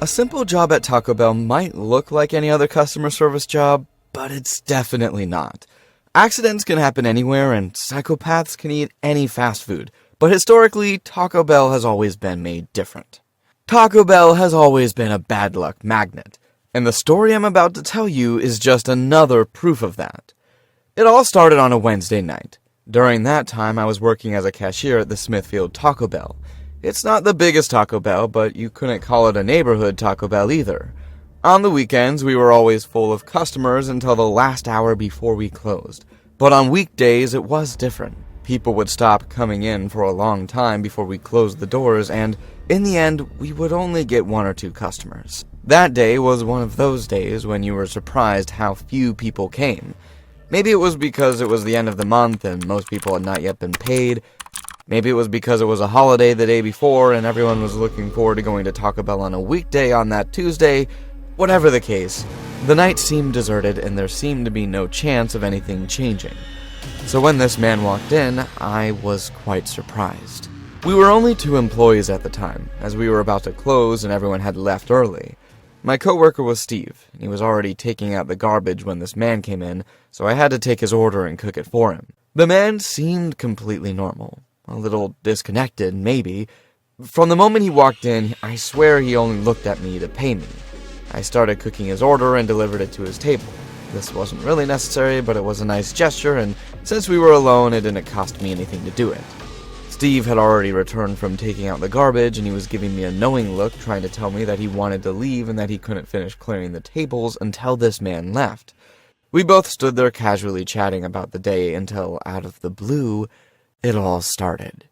A simple job at Taco Bell might look like any other customer service job, but it's definitely not. Accidents can happen anywhere, and psychopaths can eat any fast food, but historically, Taco Bell has always been made different. Taco Bell has always been a bad luck magnet, and the story I'm about to tell you is just another proof of that. It all started on a Wednesday night. During that time, I was working as a cashier at the Smithfield Taco Bell. It's not the biggest Taco Bell, but you couldn't call it a neighborhood Taco Bell either. On the weekends, we were always full of customers until the last hour before we closed. But on weekdays, it was different. People would stop coming in for a long time before we closed the doors, and in the end, we would only get 1 or 2 customers. That day was one of those days when you were surprised how few people came. Maybe it was because it was the end of the month and most people had not yet been paid. Maybe it was because it was a holiday the day before and everyone was looking forward to going to Taco Bell on a weekday on that Tuesday. Whatever the case, the night seemed deserted and there seemed to be no chance of anything changing. So when this man walked in, I was quite surprised. We were only 2 employees at the time, as we were about to close and everyone had left early. My coworker was Steve, and he was already taking out the garbage when this man came in, so I had to take his order and cook it for him. The man seemed completely normal. A little disconnected, maybe. From the moment he walked in, I swear he only looked at me to pay me. I started cooking his order and delivered it to his table. This wasn't really necessary, but it was a nice gesture, and since we were alone, it didn't cost me anything to do it. Steve had already returned from taking out the garbage, and he was giving me a knowing look, trying to tell me that he wanted to leave and that he couldn't finish clearing the tables until this man left. We both stood there casually chatting about the day until, out of the blue, it all started.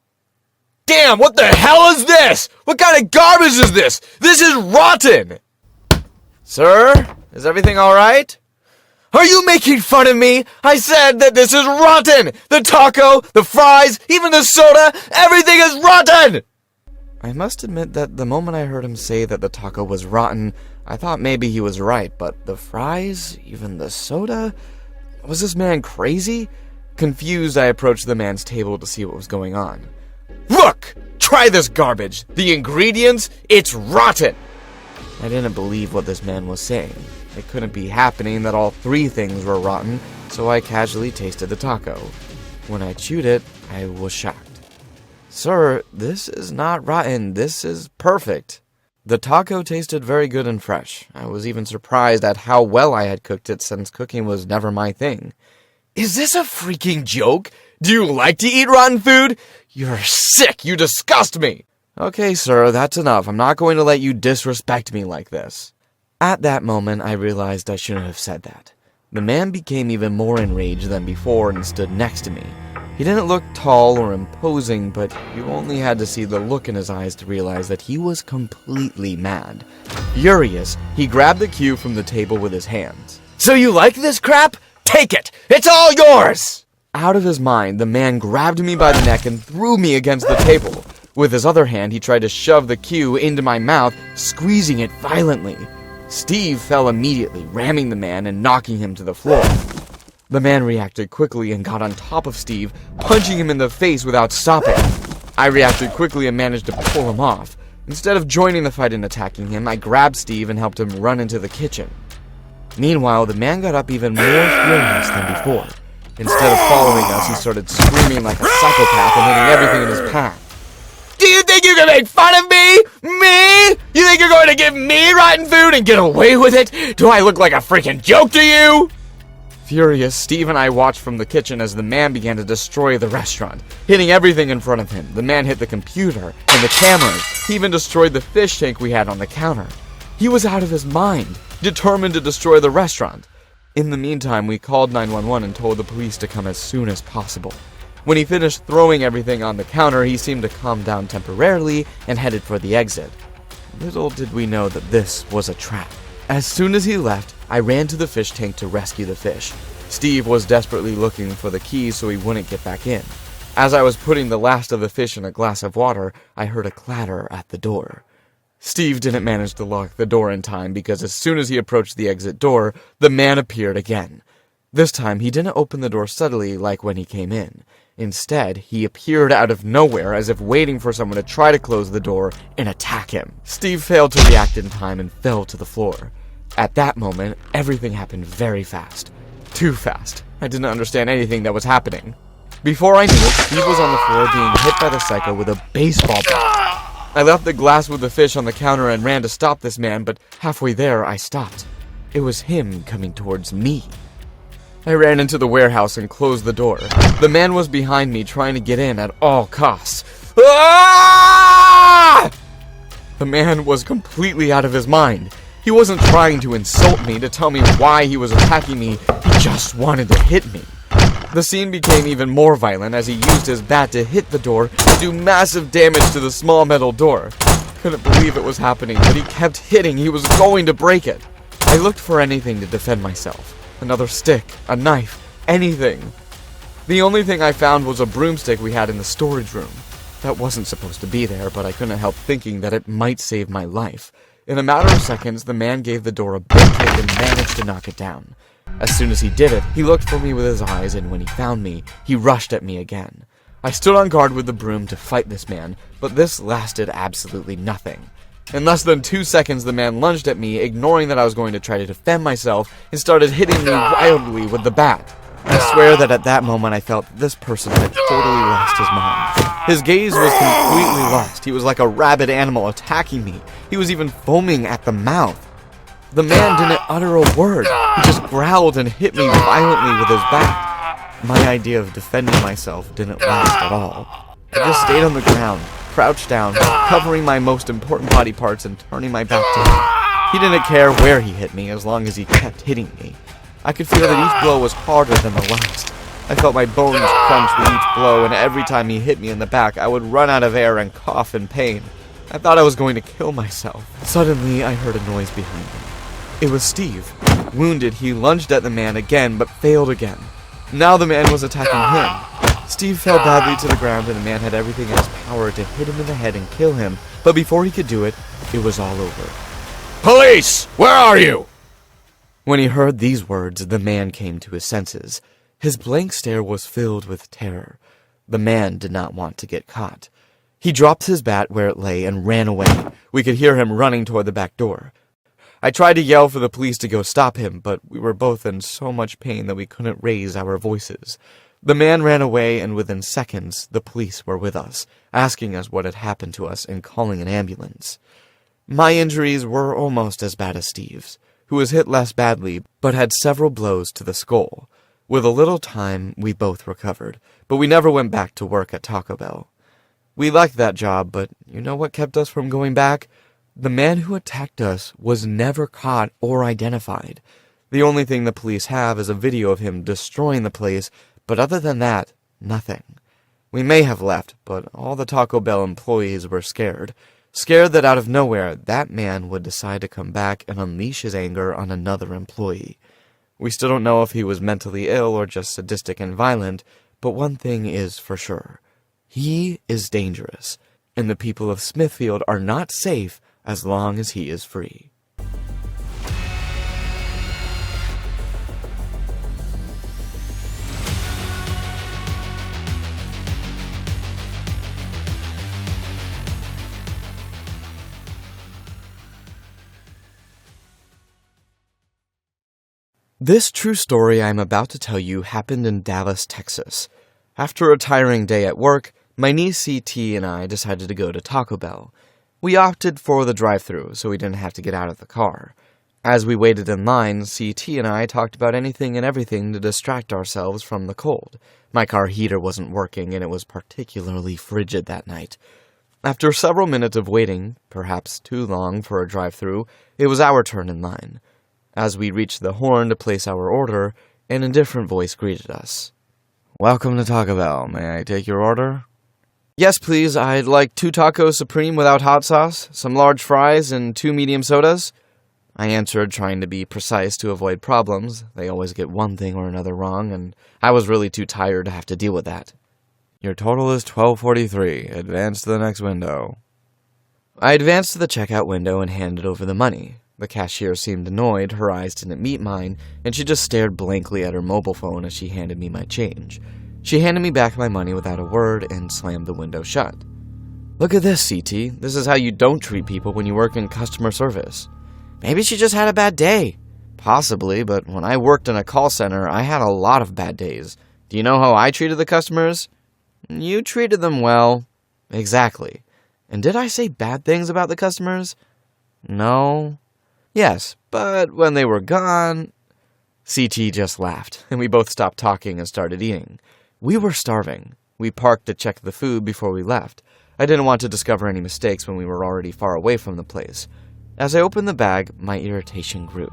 Damn, what the hell is this? What kind of garbage is this? This is rotten! Sir, is everything alright? Are you making fun of me? I said that this is rotten! The taco, the fries, even the soda, everything is rotten! I must admit that the moment I heard him say that the taco was rotten, I thought maybe he was right, but the fries, even the soda? Was this man crazy? Confused, I approached the man's table to see what was going on. Look! Try this garbage! The ingredients, it's rotten! I didn't believe what this man was saying. It couldn't be happening that all 3 things were rotten, so I casually tasted the taco. When I chewed it, I was shocked. Sir, this is not rotten, this is perfect. The taco tasted very good and fresh. I was even surprised at how well I had cooked it since cooking was never my thing. Is this a freaking joke? Do you like to eat rotten food? You're sick, you disgust me! Okay, sir, that's enough. I'm not going to let you disrespect me like this. At that moment, I realized I shouldn't have said that. The man became even more enraged than before and stood next to me. He didn't look tall or imposing, but you only had to see the look in his eyes to realize that he was completely mad. Furious, he grabbed the cue from the table with his hands. So you like this crap? Take it! It's all yours! Out of his mind, the man grabbed me by the neck and threw me against the table. With his other hand, he tried to shove the cue into my mouth, squeezing it violently. Steve fell immediately, ramming the man and knocking him to the floor. The man reacted quickly and got on top of Steve, punching him in the face without stopping. I reacted quickly and managed to pull him off. Instead of joining the fight and attacking him, I grabbed Steve and helped him run into the kitchen. Meanwhile, the man got up even more furious than before. Instead of following us, he started screaming like a psychopath and hitting everything in his path. Do you think you can make fun of me? Me? You think you're going to give me rotten food and get away with it? Do I look like a freaking joke to you? Furious, Steve and I watched from the kitchen as the man began to destroy the restaurant, hitting everything in front of him. The man hit the computer and the cameras. He even destroyed the fish tank we had on the counter. He was out of his mind, determined to destroy the restaurant. In the meantime, we called 911 and told the police to come as soon as possible. When he finished throwing everything on the counter, he seemed to calm down temporarily and headed for the exit. Little did we know that this was a trap. As soon as he left, I ran to the fish tank to rescue the fish. Steve was desperately looking for the key so he wouldn't get back in. As I was putting the last of the fish in a glass of water, I heard a clatter at the door. Steve didn't manage to lock the door in time because as soon as he approached the exit door, the man appeared again. This time, he didn't open the door subtly like when he came in. Instead, he appeared out of nowhere as if waiting for someone to try to close the door and attack him. Steve failed to react in time and fell to the floor. At that moment, everything happened very fast. Too fast. I didn't understand anything that was happening. Before I knew it, Steve was on the floor being hit by the psycho with a baseball bat. I left the glass with the fish on the counter and ran to stop this man, but halfway there, I stopped. It was him coming towards me. I ran into the warehouse and closed the door. The man was behind me, trying to get in at all costs. Ah! The man was completely out of his mind. He wasn't trying to insult me, to tell me why he was attacking me. He just wanted to hit me. The scene became even more violent as he used his bat to hit the door and do massive damage to the small metal door. Couldn't believe it was happening, but he kept hitting. He was going to break it. I looked for anything to defend myself. Another stick, a knife, anything. The only thing I found was a broomstick we had in the storage room. That wasn't supposed to be there, but I couldn't help thinking that it might save my life. In a matter of seconds, the man gave the door a big kick and managed to knock it down. As soon as he did it, he looked for me with his eyes, and when he found me, he rushed at me again. I stood on guard with the broom to fight this man, but this lasted absolutely nothing. In less than 2 seconds, the man lunged at me, ignoring that I was going to try to defend myself, and started hitting me wildly with the bat. I swear that at that moment I felt that this person had totally lost his mind. His gaze was completely lost. He was like a rabid animal attacking me. He was even foaming at the mouth. The man didn't utter a word. He just growled and hit me violently with his bat. My idea of defending myself didn't last at all. I just stayed on the ground, crouched down, covering my most important body parts and turning my back to him. He didn't care where he hit me as long as he kept hitting me. I could feel that each blow was harder than the last. I felt my bones crunch with each blow, and every time he hit me in the back, I would run out of air and cough in pain. I thought I was going to kill myself. Suddenly, I heard a noise behind me. It was Steve. Wounded, he lunged at the man again, but failed again. Now the man was attacking him. Steve fell badly to the ground, and the man had everything in his power to hit him in the head and kill him, but before he could do it, it was all over. Police! Where are you? When he heard these words, the man came to his senses. His blank stare was filled with terror. The man did not want to get caught. He dropped his bat where it lay and ran away. We could hear him running toward the back door. I tried to yell for the police to go stop him, but we were both in so much pain that we couldn't raise our voices. The man ran away, and within seconds, the police were with us, asking us what had happened to us and calling an ambulance. My injuries were almost as bad as Steve's, who was hit less badly, but had several blows to the skull. With a little time, we both recovered, but we never went back to work at Taco Bell. We liked that job, but you know what kept us from going back? The man who attacked us was never caught or identified. The only thing the police have is a video of him destroying the place, but other than that, nothing. We may have left, but all the Taco Bell employees were scared. Scared that out of nowhere, that man would decide to come back and unleash his anger on another employee. We still don't know if he was mentally ill or just sadistic and violent, but one thing is for sure. He is dangerous, and the people of Smithfield are not safe as long as he is free. This true story I am about to tell you happened in Dallas, Texas. After a tiring day at work, my niece CT and I decided to go to Taco Bell. We opted for the drive-thru so we didn't have to get out of the car. As we waited in line, CT and I talked about anything and everything to distract ourselves from the cold. My car heater wasn't working and it was particularly frigid that night. After several minutes of waiting, perhaps too long for a drive-thru, it was our turn in line. As we reached the horn to place our order, an indifferent voice greeted us. "Welcome to Taco Bell. May I take your order?" "Yes, please. I'd like 2 tacos supreme without hot sauce, some large fries, and 2 medium sodas," I answered, trying to be precise to avoid problems. They always get one thing or another wrong, and I was really too tired to have to deal with that. "Your total is $12.43. Advance to the next window." I advanced to the checkout window and handed over the money. The cashier seemed annoyed, her eyes didn't meet mine, and she just stared blankly at her mobile phone as she handed me my change. She handed me back my money without a word and slammed the window shut. "Look at this, CT. This is how you don't treat people when you work in customer service." "Maybe she just had a bad day." "Possibly, but when I worked in a call center, I had a lot of bad days. Do you know how I treated the customers?" "You treated them well." "Exactly. And did I say bad things about the customers?" "No." "Yes, but when they were gone..." CT just laughed, and we both stopped talking and started eating. We were starving. We parked to check the food before we left. I didn't want to discover any mistakes when we were already far away from the place. As I opened the bag, my irritation grew.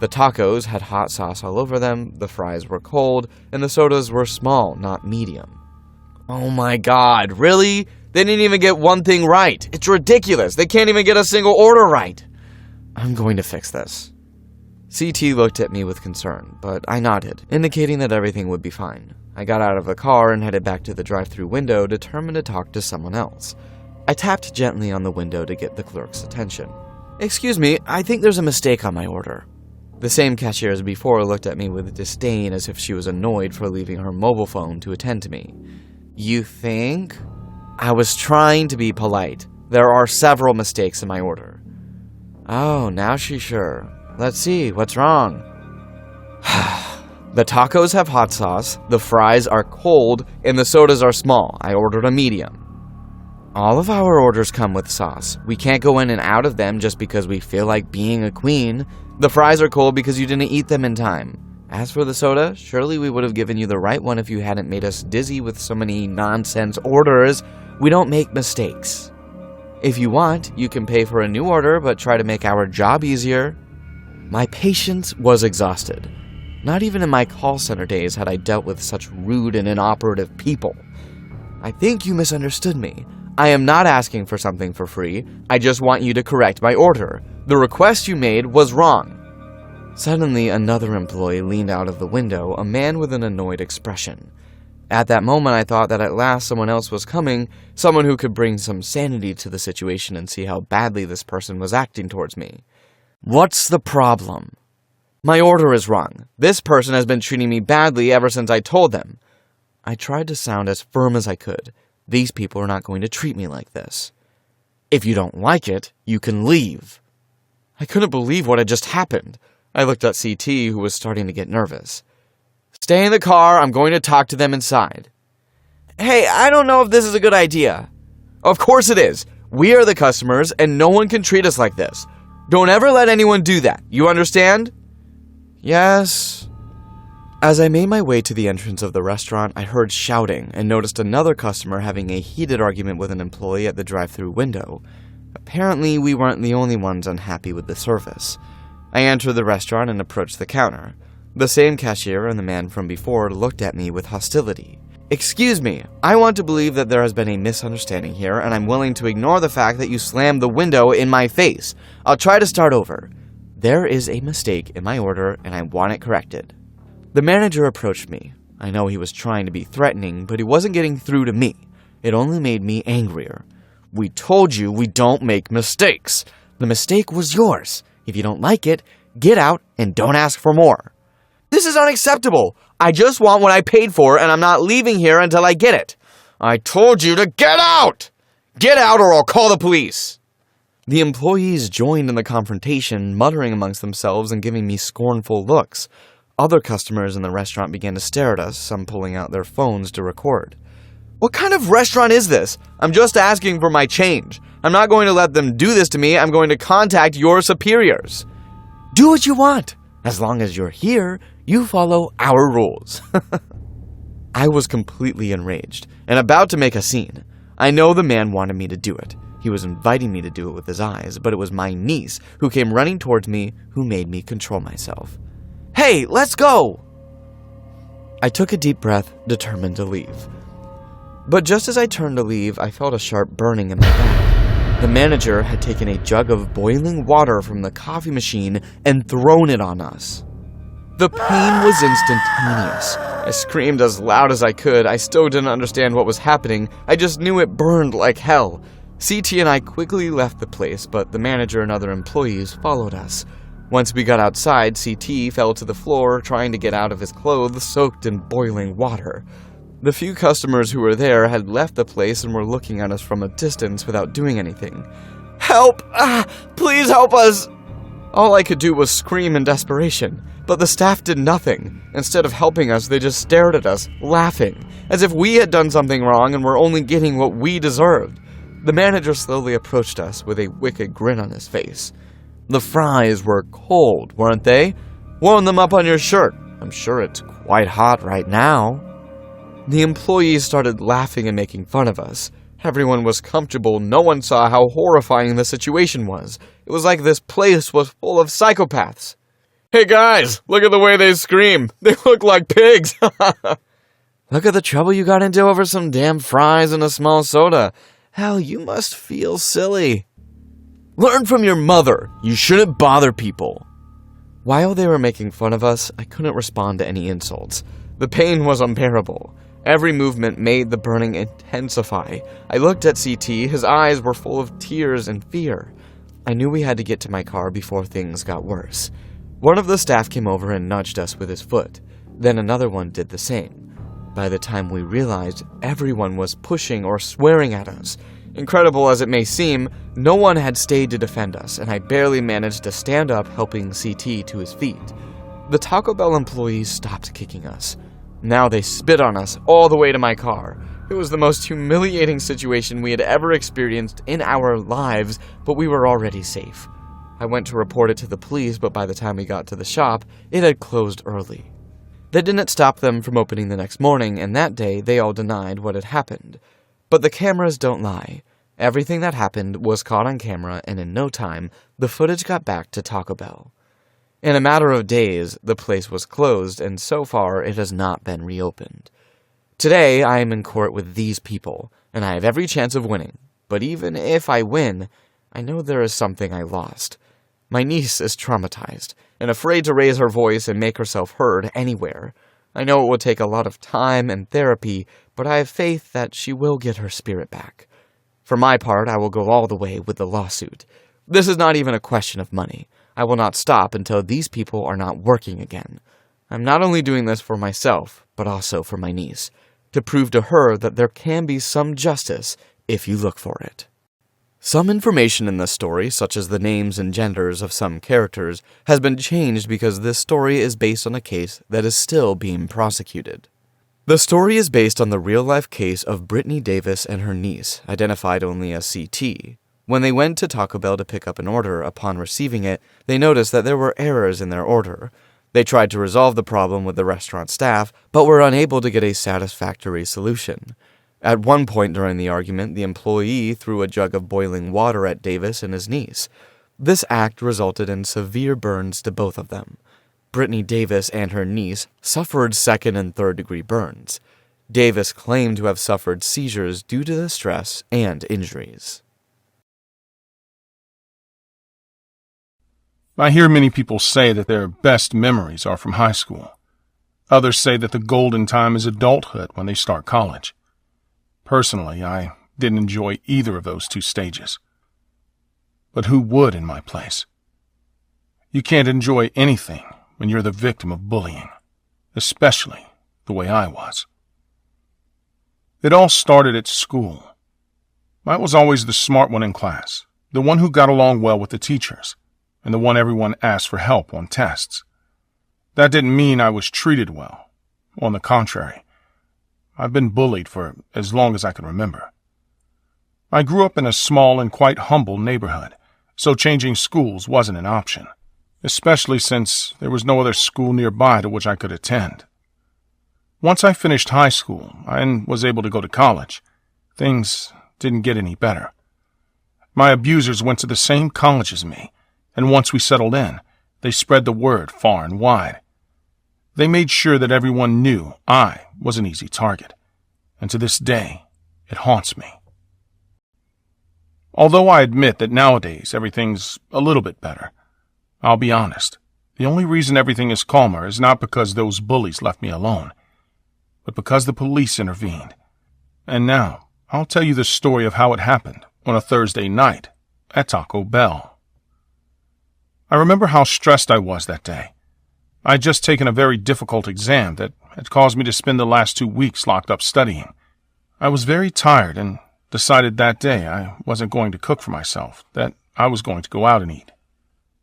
The tacos had hot sauce all over them, the fries were cold, and the sodas were small, not medium. Oh my god, really? They didn't even get one thing right. It's ridiculous. They can't even get a single order right. I'm going to fix this. CT looked at me with concern, but I nodded, indicating that everything would be fine. I got out of the car and headed back to the drive-thru window, determined to talk to someone else. I tapped gently on the window to get the clerk's attention. "Excuse me, I think there's a mistake on my order." The same cashier as before looked at me with disdain as if she was annoyed for leaving her mobile phone to attend to me. "You think?" I was trying to be polite. "There are several mistakes in my order." "Oh, now she's sure. Let's see, what's wrong?" "The tacos have hot sauce, the fries are cold, and the sodas are small. I ordered a medium." "All of our orders come with sauce. We can't go in and out of them just because we feel like being a queen. The fries are cold because you didn't eat them in time. As for the soda, surely we would have given you the right one if you hadn't made us dizzy with so many nonsense orders. We don't make mistakes. If you want, you can pay for a new order, but try to make our job easier." My patience was exhausted. Not even in my call center days had I dealt with such rude and inoperative people. "I think you misunderstood me. I am not asking for something for free. I just want you to correct my order. The request you made was wrong." Suddenly, another employee leaned out of the window, a man with an annoyed expression. At that moment, I thought that at last someone else was coming, someone who could bring some sanity to the situation and see how badly this person was acting towards me. "What's the problem?" "My order is wrong. This person has been treating me badly ever since I told them." I tried to sound as firm as I could. These people are not going to treat me like this. "If you don't like it, you can leave." I couldn't believe what had just happened. I looked at CT, who was starting to get nervous. "Stay in the car. I'm going to talk to them inside." "Hey, I don't know if this is a good idea." "Of course it is. We are the customers, and no one can treat us like this. Don't ever let anyone do that. You understand?" "Yes." As I made my way to the entrance of the restaurant, I heard shouting and noticed another customer having a heated argument with an employee at the drive-thru window. Apparently, we weren't the only ones unhappy with the service. I entered the restaurant and approached the counter. The same cashier and the man from before looked at me with hostility. "Excuse me, I want to believe that there has been a misunderstanding here, and I'm willing to ignore the fact that you slammed the window in my face. I'll try to start over. There is a mistake in my order, and I want it corrected." The manager approached me. I know he was trying to be threatening, but he wasn't getting through to me. It only made me angrier. "We told you we don't make mistakes. The mistake was yours. If you don't like it, get out and don't ask for more." "This is unacceptable. I just want what I paid for, and I'm not leaving here until I get it." "I told you to get out! Get out or I'll call the police!" The employees joined in the confrontation, muttering amongst themselves and giving me scornful looks. Other customers in the restaurant began to stare at us, some pulling out their phones to record. "What kind of restaurant is this? I'm just asking for my change. I'm not going to let them do this to me. I'm going to contact your superiors." "Do what you want. As long as you're here, you follow our rules." I was completely enraged and about to make a scene. I know the man wanted me to do it. He was inviting me to do it with his eyes, but it was my niece who came running towards me who made me control myself. "Hey, let's go!" I took a deep breath, determined to leave. But just as I turned to leave, I felt a sharp burning in my back. The manager had taken a jug of boiling water from the coffee machine and thrown it on us. The pain was instantaneous. I screamed as loud as I could. I still didn't understand what was happening. I just knew it burned like hell. CT and I quickly left the place, but the manager and other employees followed us. Once we got outside, CT fell to the floor, trying to get out of his clothes soaked in boiling water. The few customers who were there had left the place and were looking at us from a distance without doing anything. "Help! Please help us!" All I could do was scream in desperation, but the staff did nothing. Instead of helping us, they just stared at us, laughing, as if we had done something wrong and were only getting what we deserved. The manager slowly approached us with a wicked grin on his face. "The fries were cold, weren't they? Warm them up on your shirt. I'm sure it's quite hot right now." The employees started laughing and making fun of us. Everyone was comfortable. No one saw how horrifying the situation was. It was like this place was full of psychopaths. "Hey guys, look at the way they scream. They look like pigs." "Look at the trouble you got into over some damn fries and a small soda. Hell, you must feel silly." "Learn from your mother. You shouldn't bother people." While they were making fun of us, I couldn't respond to any insults. The pain was unbearable. Every movement made the burning intensify. I looked at CT. His eyes were full of tears and fear. I knew we had to get to my car before things got worse. One of the staff came over and nudged us with his foot. Then another one did the same. By the time we realized, everyone was pushing or swearing at us. Incredible as it may seem, no one had stayed to defend us, and I barely managed to stand up, helping CT to his feet. The Taco Bell employees stopped kicking us. Now they spit on us all the way to my car. It was the most humiliating situation we had ever experienced in our lives, but we were already safe. I went to report it to the police, but by the time we got to the shop, it had closed early. That didn't stop them from opening the next morning, and that day they all denied what had happened. But the cameras don't lie. Everything that happened was caught on camera, and in no time, the footage got back to Taco Bell. In a matter of days, the place was closed, and so far it has not been reopened. Today, I am in court with these people, and I have every chance of winning. But even if I win, I know there is something I lost. My niece is traumatized, and afraid to raise her voice and make herself heard anywhere. I know it will take a lot of time and therapy, but I have faith that she will get her spirit back. For my part, I will go all the way with the lawsuit. This is not even a question of money. I will not stop until these people are not working again. I'm not only doing this for myself, but also for my niece, to prove to her that there can be some justice if you look for it. Some information in this story, such as the names and genders of some characters, has been changed because this story is based on a case that is still being prosecuted. The story is based on the real-life case of Brittany Davis and her niece, identified only as CT. When they went to Taco Bell to pick up an order, upon receiving it, they noticed that there were errors in their order. They tried to resolve the problem with the restaurant staff, but were unable to get a satisfactory solution. At one point during the argument, the employee threw a jug of boiling water at Davis and his niece. This act resulted in severe burns to both of them. Brittany Davis and her niece suffered second and third-degree burns. Davis claimed to have suffered seizures due to the stress and injuries. I hear many people say that their best memories are from high school. Others say that the golden time is adulthood when they start college. Personally, I didn't enjoy either of those two stages. But who would in my place? You can't enjoy anything when you're the victim of bullying, especially the way I was. It all started at school. I was always the smart one in class, the one who got along well with the teachers, and the one everyone asked for help on tests. That didn't mean I was treated well. On the contrary, I've been bullied for as long as I can remember. I grew up in a small and quite humble neighborhood, so changing schools wasn't an option, especially since there was no other school nearby to which I could attend. Once I finished high school and was able to go to college, things didn't get any better. My abusers went to the same college as me, and once we settled in, they spread the word far and wide. They made sure that everyone knew I was an easy target, and to this day, it haunts me. Although I admit that nowadays everything's a little bit better, I'll be honest, the only reason everything is calmer is not because those bullies left me alone, but because the police intervened. And now, I'll tell you the story of how it happened on a Thursday night at Taco Bell. I remember how stressed I was that day. I'd just taken a very difficult exam that had caused me to spend the last 2 weeks locked up studying. I was very tired and decided that day I wasn't going to cook for myself, that I was going to go out and eat.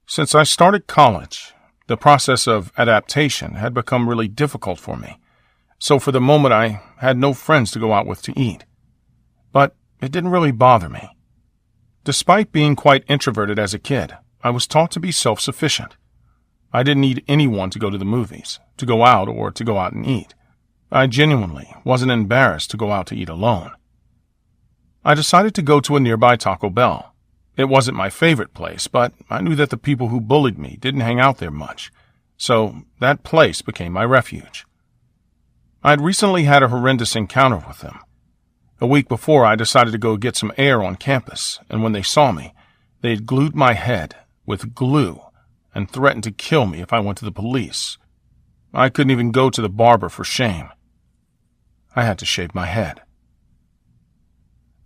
Since I started college, the process of adaptation had become really difficult for me, so for the moment I had no friends to go out with to eat. But it didn't really bother me. Despite being quite introverted as a kid, I was taught to be self-sufficient. I didn't need anyone to go to the movies, to go out, or to go out and eat. I genuinely wasn't embarrassed to go out to eat alone. I decided to go to a nearby Taco Bell. It wasn't my favorite place, but I knew that the people who bullied me didn't hang out there much, so that place became my refuge. I had recently had a horrendous encounter with them. A week before, I decided to go get some air on campus, and when they saw me, they had glued my head with glue and threatened to kill me if I went to the police. I couldn't even go to the barber for shame. I had to shave my head.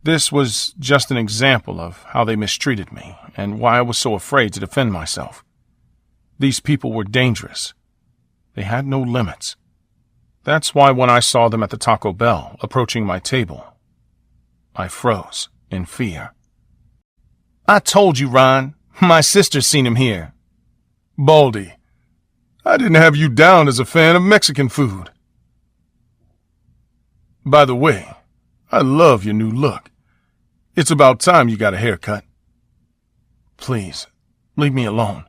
This was just an example of how they mistreated me and why I was so afraid to defend myself. These people were dangerous. They had no limits. That's why when I saw them at the Taco Bell approaching my table, I froze in fear. I told you, Ron. My sister's seen him here. Baldy, I didn't have you down as a fan of Mexican food. By the way, I love your new look. It's about time you got a haircut. Please, leave me alone.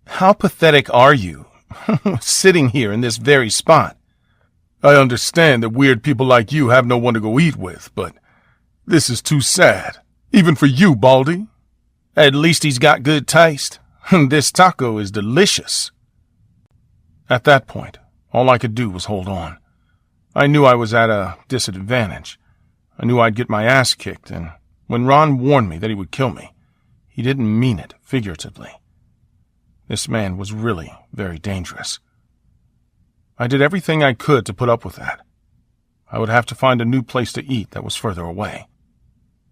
How pathetic are you, sitting here in this very spot? I understand that weird people like you have no one to go eat with, but this is too sad, even for you, Baldy. At least he's got good taste. This taco is delicious. At that point, all I could do was hold on. I knew I was at a disadvantage. I knew I'd get my ass kicked, and when Ron warned me that he would kill me, he didn't mean it figuratively. This man was really very dangerous. I did everything I could to put up with that. I would have to find a new place to eat that was further away.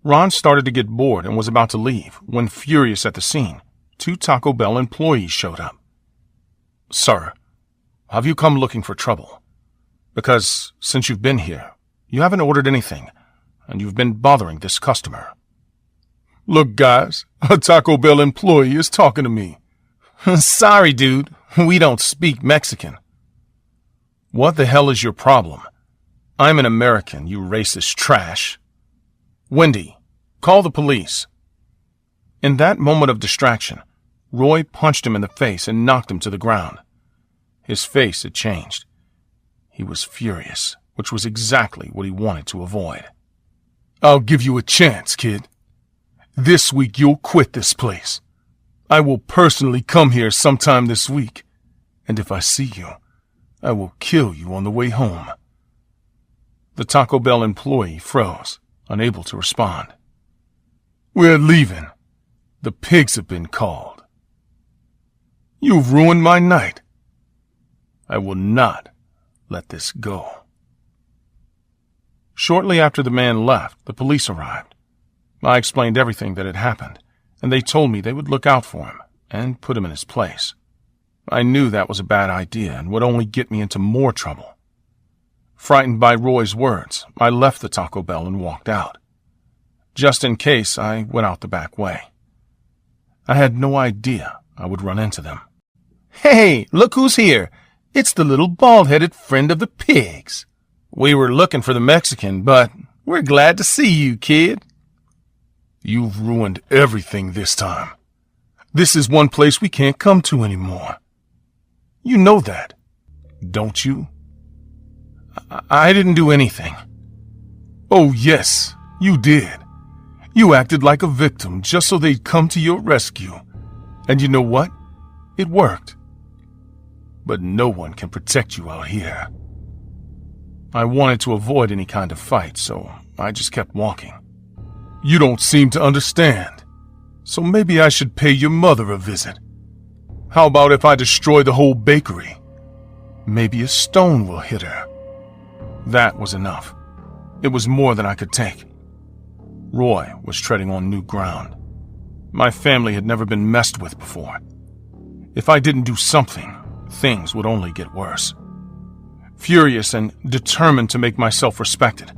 Ron started to get bored and was about to leave when, furious at the scene, 2 Taco Bell employees showed up. "Sir, have you come looking for trouble? Because since you've been here, you haven't ordered anything, and you've been bothering this customer." "Look, guys, a Taco Bell employee is talking to me." "Sorry, dude. We don't speak Mexican." "What the hell is your problem? I'm an American, you racist trash." "Wendy, call the police." In that moment of distraction, Roy punched him in the face and knocked him to the ground. His face had changed. He was furious, which was exactly what he wanted to avoid. "I'll give you a chance, kid. This week you'll quit this place. I will personally come here sometime this week, and if I see you, I will kill you on the way home." The Taco Bell employee froze, unable to respond. "We're leaving. The pigs have been called." "You've ruined my night. I will not let this go." Shortly after the man left, the police arrived. I explained everything that had happened, and they told me they would look out for him and put him in his place. I knew that was a bad idea and would only get me into more trouble. Frightened by Roy's words, I left the Taco Bell and walked out. Just in case, I went out the back way. I had no idea I would run into them. "Hey, look who's here. It's the little bald-headed friend of the pigs. We were looking for the Mexican, but we're glad to see you, kid." "You've ruined everything this time. This is one place we can't come to anymore. You know that, don't you?" I didn't do anything." "Oh, yes, you did. You acted like a victim just so they'd come to your rescue. And you know what? It worked. But no one can protect you out here." I wanted to avoid any kind of fight, so I just kept walking. "You don't seem to understand. So maybe I should pay your mother a visit. How about if I destroy the whole bakery? Maybe a stone will hit her." That was enough. It was more than I could take. Roy was treading on new ground. My family had never been messed with before. If I didn't do something, things would only get worse. Furious and determined to make myself respected,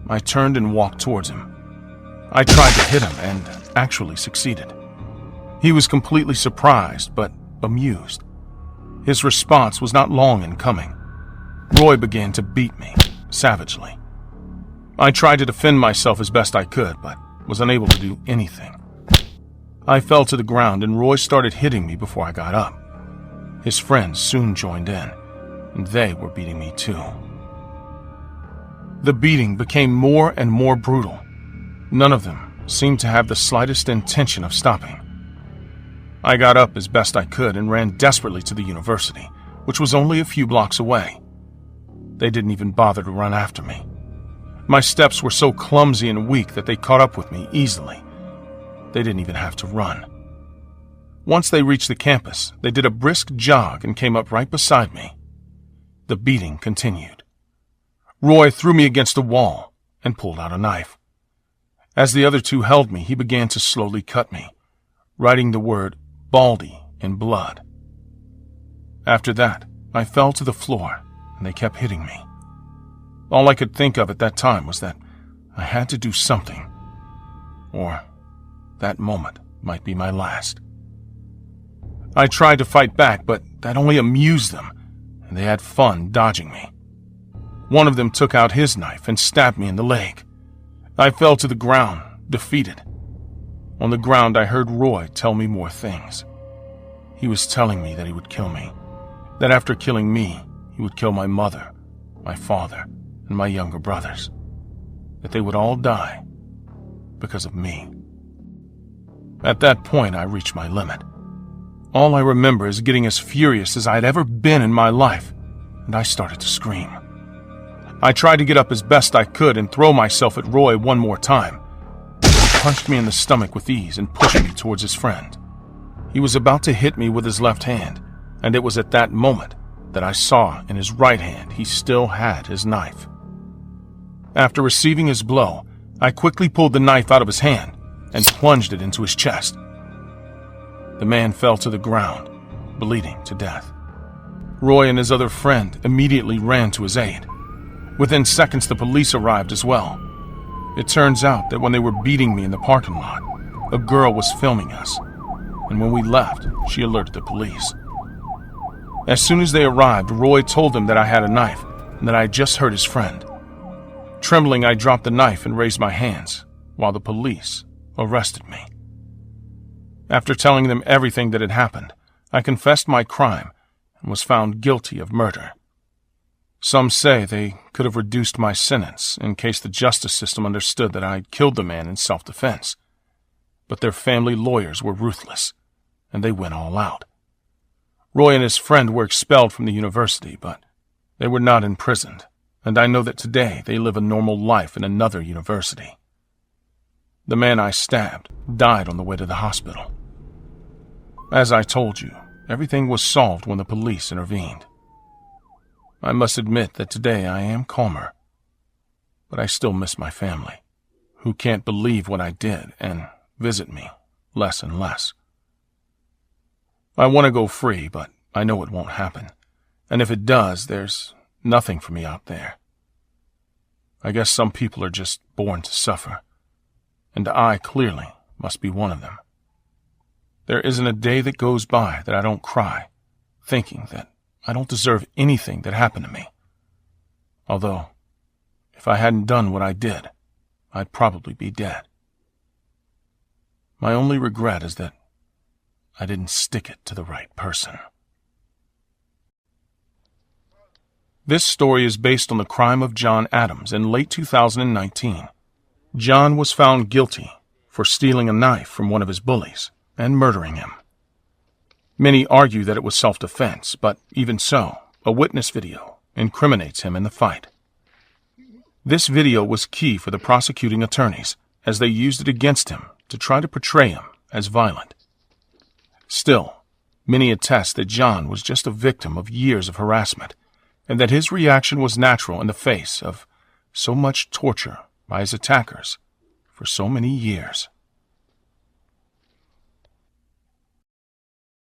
I turned and walked towards him. I tried to hit him and actually succeeded. He was completely surprised, but amused. His response was not long in coming. Roy began to beat me, savagely. I tried to defend myself as best I could, but was unable to do anything. I fell to the ground and Roy started hitting me before I got up. His friends soon joined in, and they were beating me too. The beating became more and more brutal. None of them seemed to have the slightest intention of stopping. I got up as best I could and ran desperately to the university, which was only a few blocks away. They didn't even bother to run after me. My steps were so clumsy and weak that they caught up with me easily. They didn't even have to run. Once they reached the campus, they did a brisk jog and came up right beside me. The beating continued. Roy threw me against a wall and pulled out a knife. As the other two held me, he began to slowly cut me, writing the word Baldy in blood. After that, I fell to the floor and they kept hitting me. All I could think of at that time was that I had to do something, or that moment might be my last. I tried to fight back, but that only amused them, and they had fun dodging me. One of them took out his knife and stabbed me in the leg. I fell to the ground, defeated. On the ground, I heard Roy tell me more things. He was telling me that he would kill me, that after killing me, he would kill my mother, my father, and my younger brothers, that they would all die because of me. At that point, I reached my limit. All I remember is getting as furious as I'd ever been in my life, and I started to scream. I tried to get up as best I could and throw myself at Roy one more time. He punched me in the stomach with ease and pushed me towards his friend. He was about to hit me with his left hand, and it was at that moment that I saw in his right hand he still had his knife. After receiving his blow, I quickly pulled the knife out of his hand and plunged it into his chest. The man fell to the ground, bleeding to death. Roy and his other friend immediately ran to his aid. Within seconds, the police arrived as well. It turns out that when they were beating me in the parking lot, a girl was filming us, and when we left, she alerted the police. As soon as they arrived, Roy told them that I had a knife and that I had just hurt his friend. Trembling, I dropped the knife and raised my hands, while the police arrested me. After telling them everything that had happened, I confessed my crime and was found guilty of murder. Some say they could have reduced my sentence in case the justice system understood that I had killed the man in self-defense, but their family lawyers were ruthless, and they went all out. Roy and his friend were expelled from the university, but they were not imprisoned, and I know that today they live a normal life in another university. The man I stabbed died on the way to the hospital. As I told you, everything was solved when the police intervened. I must admit that today I am calmer, but I still miss my family, who can't believe what I did and visit me less and less. I want to go free, but I know it won't happen, and if it does, there's nothing for me out there. I guess some people are just born to suffer, and I clearly must be one of them. There isn't a day that goes by that I don't cry, thinking that I don't deserve anything that happened to me. Although, if I hadn't done what I did, I'd probably be dead. My only regret is that I didn't stick it to the right person. This story is based on the crime of John Adams in late 2019. John was found guilty for stealing a knife from one of his bullies and murdering him. Many argue that it was self-defense, but even so, a witness video incriminates him in the fight. This video was key for the prosecuting attorneys, as they used it against him to try to portray him as violent. Still, many attest that John was just a victim of years of harassment, and that his reaction was natural in the face of so much torture by his attackers for so many years.